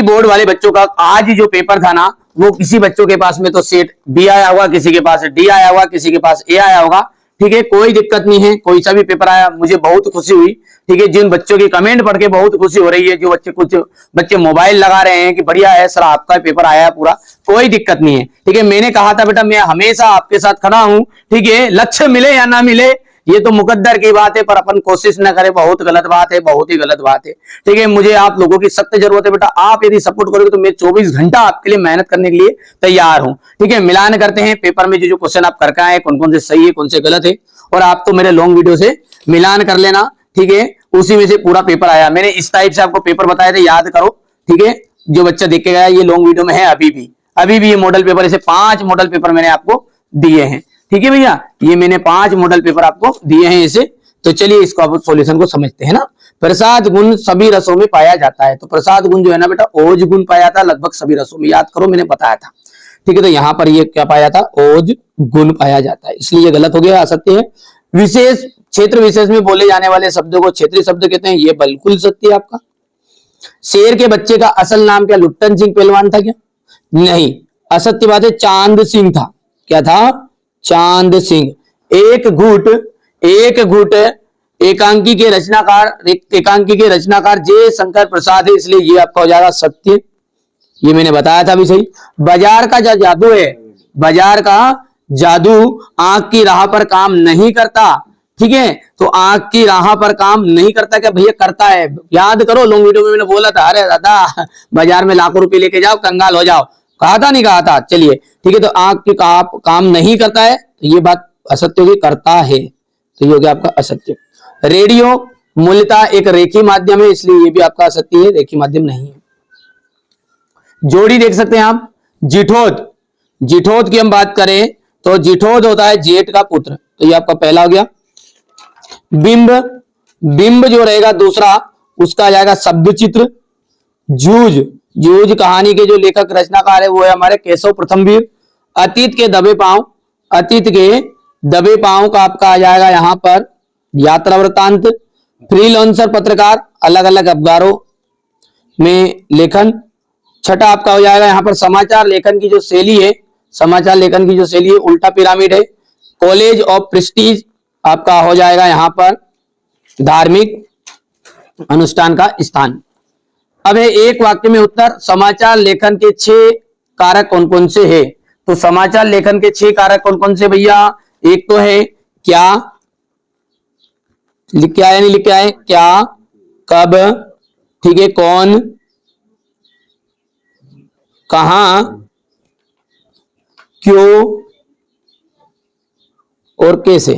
Board वाले बच्चों का आज जो पेपर था ना, वो किसी बच्चों के पास में तो सेट बी आया होगा, किसी के पास डी आया होगा, किसी के पास ए आया होगा। ठीक है, कोई दिक्कत नहीं है, कोई सा भी पेपर आया, मुझे बहुत खुशी हुई। ठीक है, जिन बच्चों की कमेंट पढ़ के बहुत खुशी हो रही है, जो बच्चे कुछ बच्चे मोबाइल लगा रहे हैं कि बढ़िया है सर आपका पेपर आया है पूरा, कोई दिक्कत नहीं है। ठीक है, मैंने कहा था बेटा मैं हमेशा आपके साथ खड़ा हूं। ठीक है, लक्ष्य मिले या ना मिले ये तो मुकद्दर की बात है, पर अपन कोशिश न करें बहुत गलत बात है, बहुत ही गलत बात है। ठीक है, मुझे आप लोगों की सख्त जरूरत है बेटा। आप यदि सपोर्ट करोगे तो मैं 24 घंटा आपके लिए मेहनत करने के लिए तैयार हूं। ठीक है, मिलान करते हैं पेपर में जो क्वेश्चन आप करके आए, कौन कौन से सही है, कौन से गलत है, और आप तो मेरे लॉन्ग वीडियो से मिलान कर लेना। ठीक है, उसी में से पूरा पेपर आया। मैंने इस टाइप से आपको पेपर बताए थे, याद करो। ठीक है, जो बच्चा देख के गया ये लॉन्ग वीडियो में है, अभी भी ये मॉडल पेपर, ऐसे 5 मॉडल पेपर मैंने आपको दिए हैं। ठीक है भैया, ये मैंने 5 मॉडल पेपर आपको दिए हैं ऐसे। तो चलिए इसको आप सॉल्यूशन को समझते हैं ना। प्रसाद गुण सभी रसों में पाया जाता है, तो प्रसाद गुण जो है ना बेटा ओज गुण पाया जाता है लगभग सभी रसों में, याद करो मैंने बताया था। ठीक है, तो यहां पर ये क्या पाया था, ओज गुण पाया जाता है, इसलिए ये गलत हो गया, असत्य है। विशेष क्षेत्र विशेष में बोले जाने वाले शब्दों को क्षेत्रीय शब्द कहते हैं, ये बिल्कुल सत्य है आपका। शेर के बच्चे का असल नाम क्या लुट्टन सिंह पहलवान था क्या? नहीं, असत्य बात है, चांद सिंह था। क्या था? चांद सिंह। एक घुट एकांकी के रचनाकार जे शंकर प्रसाद है, इसलिए ये आपका हो जाएगा सत्य। ये मैंने बताया था अभी सही। बाजार का जो जादू है, बाजार का जादू आंख की राह पर काम नहीं करता। ठीक है, तो आंख की राह पर काम नहीं करता क्या भैया? करता है, याद करो लॉन्ग वीडियो में मैंने बोला था, अरे दादा बाजार में लाखों रुपए लेके जाओ कंगाल हो जाओ, कहा था नहीं कहा था? चलिए ठीक है, तो आंख की काम नहीं करता है, तो ये बात असत्य होगी, करता है, तो ये हो गया आपका असत्य। रेडियो मूलतः एक रेखी माध्यम है, इसलिए ये भी आपका असत्य है, रेखी माध्यम नहीं है। जोड़ी देख सकते हैं आप, जिठोद की हम बात करें तो जिठोद होता है जेठ का पुत्र, तो ये आपका पहला हो गया। बिंब जो रहेगा दूसरा, उसका आ जाएगा शब्द चित्र। जूझ कहानी के जो लेखक रचनाकार है वो है हमारे केशव प्रथमवीर। अतीत के दबे पांव का आपका आ जाएगा यहां पर यात्रा वृतांत। फ्रीलांसर पत्रकार, अलग अलग अखबारों में लेखन। छठा आपका हो जाएगा यहां पर समाचार लेखन की जो शैली है, उल्टा पिरामिड है। कॉलेज ऑफ प्रेस्टीज आपका हो जाएगा यहां पर धार्मिक अनुष्ठान का स्थान। अब है एक वाक्य में उत्तर, समाचार लेखन के 6 कारक कौन कौन से हैं? तो समाचार लेखन के 6 कारक कौन कौन से भैया? एक तो है क्या, लिख के आया नहीं लिख के आए, क्या, कब, ठीक है, कौन, कहां, क्यों और कैसे।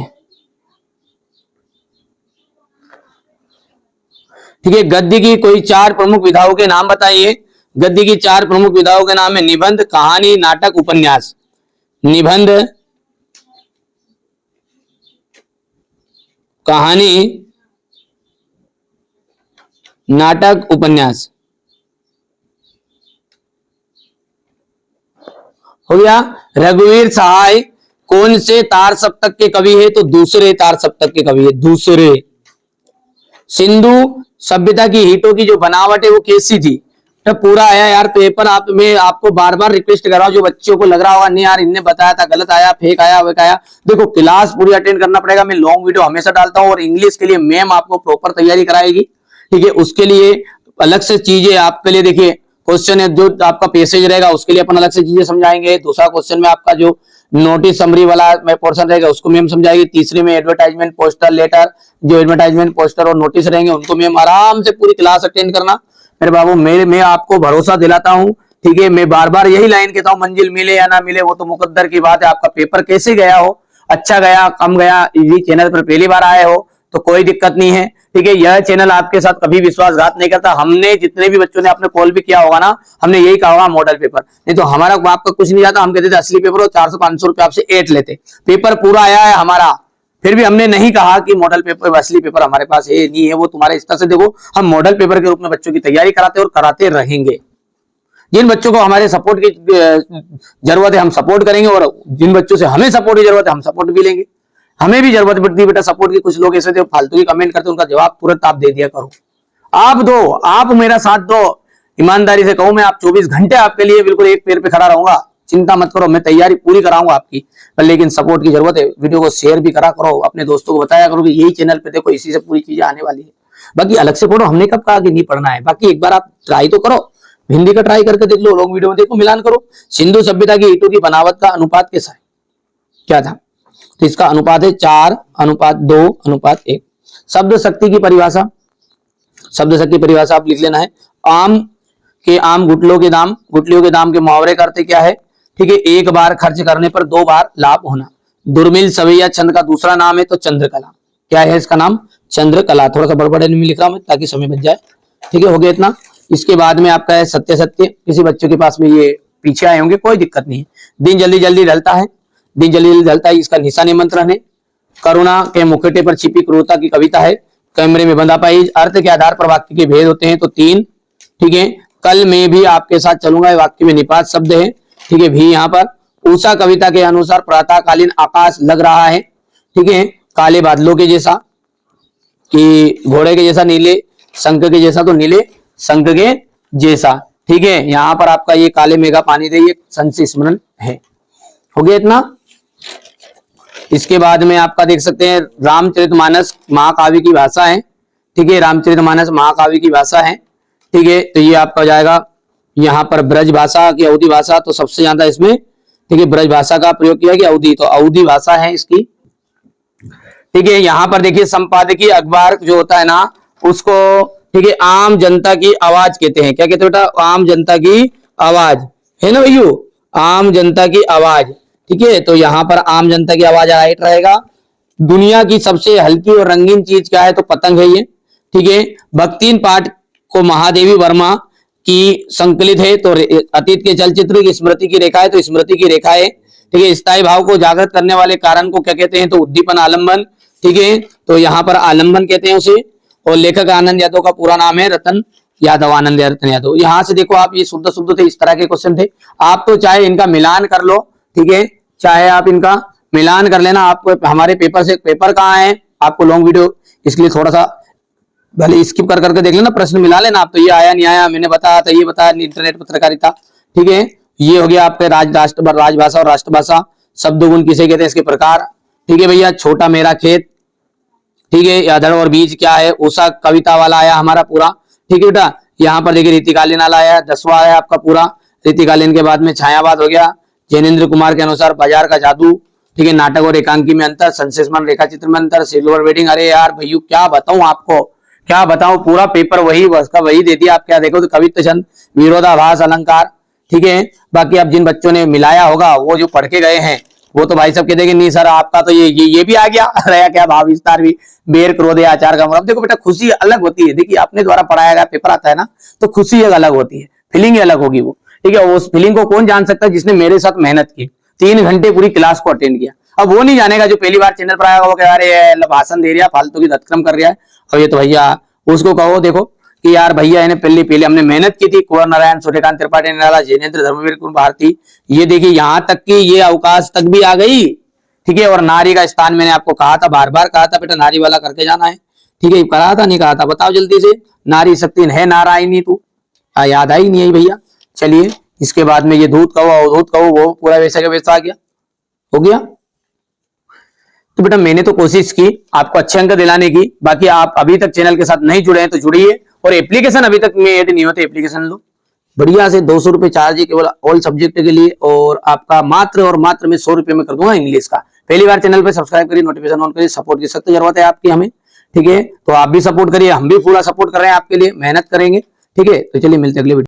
ठीक है, गद्य की कोई 4 प्रमुख विधाओं के नाम बताइए। गद्य की 4 प्रमुख विधाओं के नाम है निबंध, कहानी, नाटक, उपन्यास। निबंध, कहानी, नाटक, उपन्यास। हो गया। रघुवीर सहाय कौन से तार सप्तक के कवि है? तो दूसरे तार सप्तक के कवि है, दूसरे। सिंधु सभ्यता की ईंटों की जो बनावट है वो कैसी थी? तो पूरा आया यार पेपर, मैं आपको बार बार रिक्वेस्ट कर रहा हूं, जो बच्चों को लग रहा होगा नहीं यार इनने बताया था गलत आया, फेक आया, वेक आया, देखो क्लास पूरी अटेंड करना पड़ेगा। मैं लॉन्ग वीडियो हमेशा डालता हूं, और इंग्लिश के लिए मैम आपको प्रॉपर तैयारी कराएगी। ठीक है, उसके लिए अलग से चीजें आपके लिए, देखिए क्वेश्चन है जो आपका पैसेज रहेगा उसके लिए अपन अलग से चीजें समझाएंगे। दूसरा क्वेश्चन में आपका जो नोटिस समरी वाला पोर्शन रहेगा उसको मैम समझाएगी। तीसरे में एडवर्टाइजमेंट पोस्टर लेटर, जो एडवर्टाइजमेंट पोस्टर और नोटिस रहेंगे उनको मैम आराम से पूरी क्लास अटेंड करना मेरे बाबू। मैं आपको भरोसा दिलाता हूँ। ठीक है, मैं बार बार यही लाइन कहता हूँ, मंजिल मिले या ना मिले वो तो मुकद्दर की बात है। आपका पेपर कैसे गया हो, अच्छा गया, कम गया, इसी चैनल पर पहली बार आए हो तो कोई दिक्कत नहीं है। ठीक है, यह चैनल आपके साथ कभी विश्वासघात नहीं करता। हमने जितने भी बच्चों ने आपने कॉल भी किया होगा ना, हमने यही कहा होगा मॉडल पेपर, नहीं तो हमारा आपका कुछ नहीं जाता। हम कहते थे असली पेपर हो 400-500 रुपए आपसे ऐंठ लेते। पेपर पूरा आया है हमारा, फिर भी हमने नहीं कहा कि मॉडल पेपर असली पेपर हमारे पास है नहीं है, वो तुम्हारे स्तर से देखो। हम मॉडल पेपर के रूप में बच्चों की तैयारी कराते और कराते रहेंगे। जिन बच्चों को हमारे सपोर्ट की जरूरत है हम सपोर्ट करेंगे, और जिन बच्चों से हमें सपोर्ट की जरूरत है हम सपोर्ट भी लेंगे। हमें भी जरूरत पड़ती है बेटा सपोर्ट की। कुछ लोग ऐसे फालतू की कमेंट करते हैं, उनका जवाब तुरंत आप दे दिया करो। आप दो, आप मेरा साथ दो। ईमानदारी से कहूं मैं, आप 24 घंटे आपके लिए बिल्कुल एक पैर पे खड़ा रहूंगा, चिंता मत करो, मैं तैयारी पूरी कराऊंगा आपकी। पर लेकिन सपोर्ट की जरूरत है, वीडियो को शेयर भी करा करो, अपने दोस्तों को बताया करो कि यही चैनल पे देखो, इसी से पूरी चीजें आने वाली है। बाकी अलग से पढ़ो, हमने कब कहा कि नहीं पढ़ना है, बाकी एक बार आप ट्राई तो करो, हिंदी का ट्राई करके देख लो, लोग वीडियो में देखो, मिलान करो। सिंधु सभ्यता की ईंटों की बनावट का अनुपात कैसा है, क्या था, तो इसका अनुपात है 4:2:1। शब्द शक्ति की परिभाषा, शब्द शक्ति की परिभाषा आप लिख लेना है। आम गुटलियों के दाम के मुहावरे का अर्थ क्या है, ठीक है, एक बार खर्च करने पर 2 बार लाभ होना। दुर्मिल सवैया छंद का दूसरा नाम है तो चंद्रकला, क्या है इसका नाम, चंद्रकला। थोड़ा सा बड़बड़े में लिख रहा हूं मैं ताकि समय बच जाए, ठीक है, हो गया इतना। इसके बाद में आपका है सत्य सत्य, किसी बच्चों के पास में ये पीछे आए होंगे, कोई दिक्कत नहीं है। दिन जल्दी जल्दी ढलता है, दिन जल्दी जल्दी ढलता है, इसका निशा निमंत्रण है। करुणा के मुखौटे पर छिपी क्रूरता की कविता है। कैमरे में बंधा पाई, अर्थ के आधार पर वाक्य के भेद होते हैं तो 3, ठीक है। कल मैं भी आपके साथ चलूंगा, वाक्य में निपात शब्द है, ठीक है, भी यहाँ पर। उषा कविता के अनुसार प्रातःकालीन आकाश लग रहा है, ठीक है, काले बादलों के जैसा, कि घोड़े के जैसा नीले, शंख के जैसा तो नीले शंख के जैसा, ठीक है। यहाँ पर आपका ये काले मेघा पानी दे, ये संशय स्मरण है, हो गया इतना। इसके बाद में आपका देख सकते हैं रामचरितमानस महाकाव्य की भाषा है, ठीक है, रामचरितमानस महाकाव्य की भाषा है, ठीक है। तो ये आपका जाएगा यहाँ पर ब्रज भाषा की अवधी भाषा, तो सबसे ज्यादा इसमें, ठीक है, ब्रज भाषा का प्रयोग किया गया, अवधी तो अवधी भाषा है इसकी, ठीक है। यहाँ पर देखिए संपादकीय अखबार जो होता है ना, उसको, ठीक है, आम जनता की आवाज कहते हैं। क्या कहते हैं बेटा, आम जनता की आवाज, है ना भैया, आम जनता की आवाज, ठीक है। तो यहाँ पर आम जनता की आवाज राइट रहेगा। दुनिया की सबसे हल्की और रंगीन चीज क्या है, तो पतंग है ये, ठीक है। भक्तिन पाठ को महादेवी वर्मा की संकलित है, तो अतीत के चलचित्र की स्मृति की रेखा है, तो स्मृति की रेखा है, ठीक है। स्थायी भाव को जागृत करने वाले कारण को क्या कहते हैं, तो उद्दीपन आलंबन, ठीक है, तो यहाँ पर आलंबन कहते हैं उसे। और लेखक आनंद यादव का पूरा नाम है रतन यादव, आनंद रतन यादव। यहाँ से देखो आप, ये शुद्ध शुद्ध थे, इस तरह के क्वेश्चन थे। आप तो चाहे इनका मिलान कर लो, ठीक है, चाहे आप इनका मिलान कर लेना। आपको हमारे पेपर से पेपर कहाँ है, आपको लॉन्ग वीडियो, इसलिए थोड़ा सा भले स्किप कर करके देख लेना, प्रश्न मिला लेना आप। तो ये आया नहीं आया मैंने बताया था, ये बताया इंटरनेट पत्रकारिता, ठीक है। ये हो गया आपके राजभाषा और राष्ट्रभाषा। शब्द गुण किसे कहते हैं, इसके प्रकार, ठीक है भैया। छोटा मेरा खेत, ठीक है, अधड़ और बीज क्या है, उषा कविता वाला आया हमारा पूरा, ठीक है बेटा। यहाँ पर देखिए रीतिकालीन वाला आया, 10वां आया आपका पूरा। रीतिकालीन के बाद में छायावाद हो गया। जैनेन्द्र कुमार के अनुसार बाजार का जादू, ठीक है। नाटक और एकांकी में अंतर, संश्लेषण रेखा चित्र में अंतर, सिल्वर वेडिंग। अरे यार भैया क्या बताऊं आपको, क्या बताऊं, पूरा पेपर वही का वही दे दिया। आप क्या देखो तो कवित्व छंद, विरोधाभास, अलंकार, ठीक है। बाकी अब जिन बच्चों ने मिलाया होगा वो जो पढ़ के गए हैं वो तो भाई सब कहते हैं नहीं सर आपका तो ये भी आ गया, अरे क्या भाव विस्तार भी, बेर क्रोध आचार का। अब देखो बेटा खुशी अलग होती है, देखिए अपने द्वारा पढ़ाया गया पेपर आता है ना, तो खुशी एक अलग होती है, फीलिंग अलग होगी वो, ठीक है। उस फीलिंग को कौन जान सकता है, जिसने मेरे साथ मेहनत की, 3 घंटे पूरी क्लास को अटेंड किया। अब वो नहीं जानेगा जो पहली बार चैनल पर आएगा, वो कह रहे भाषण दे रहा है, फालतू की दत्क्रम कर रहा है। और ये तो भैया उसको कहो देखो कि यार भैया इन्हें पहले हमने मेहनत की थी। कुंवर नारायण, सूर्यकांत त्रिपाठी निराला, जैनेन्द्र, धर्मवीर भारती, ये देखिए यहाँ तक कि ये अवकाश तक भी आ गई, ठीक है। और नारी का स्थान मैंने आपको कहा था, बार बार कहा था बेटा नारी वाला करके जाना है, ठीक है। कहा था नहीं कहा था, बताओ जल्दी से, नारी शक्ति है नारायणी तू, याद आई नहीं है भैया। चलिए इसके बाद में ये दूध कहो अवधूत कहो, वो पूरा वैसा का वैसा आ गया, हो गया। तो बेटा मैंने तो कोशिश की आपको अच्छे अंक दिलाने की। बाकी आप अभी तक चैनल के साथ नहीं जुड़े हैं तो जुड़िए, और एप्लीकेशन अभी तक में ऐड नहीं होते, एप्लीकेशन लो बढ़िया से। 200 रुपए चार्ज है केवल ऑल सब्जेक्ट के लिए, और आपका मात्र और मात्र मैं 100 रुपए में कर दूंगा इंग्लिश का। पहली बार चैनल पे सब्सक्राइब करिए, नोटिफिकेशन ऑन करिए, सपोर्ट की सख्त जरूरत है आपकी हमें, ठीक है। तो आप भी सपोर्ट करिए, हम भी पूरा सपोर्ट कर रहे हैं आपके लिए, मेहनत करेंगे, ठीक है। तो चलिए मिलते हैं अगले वीडियो।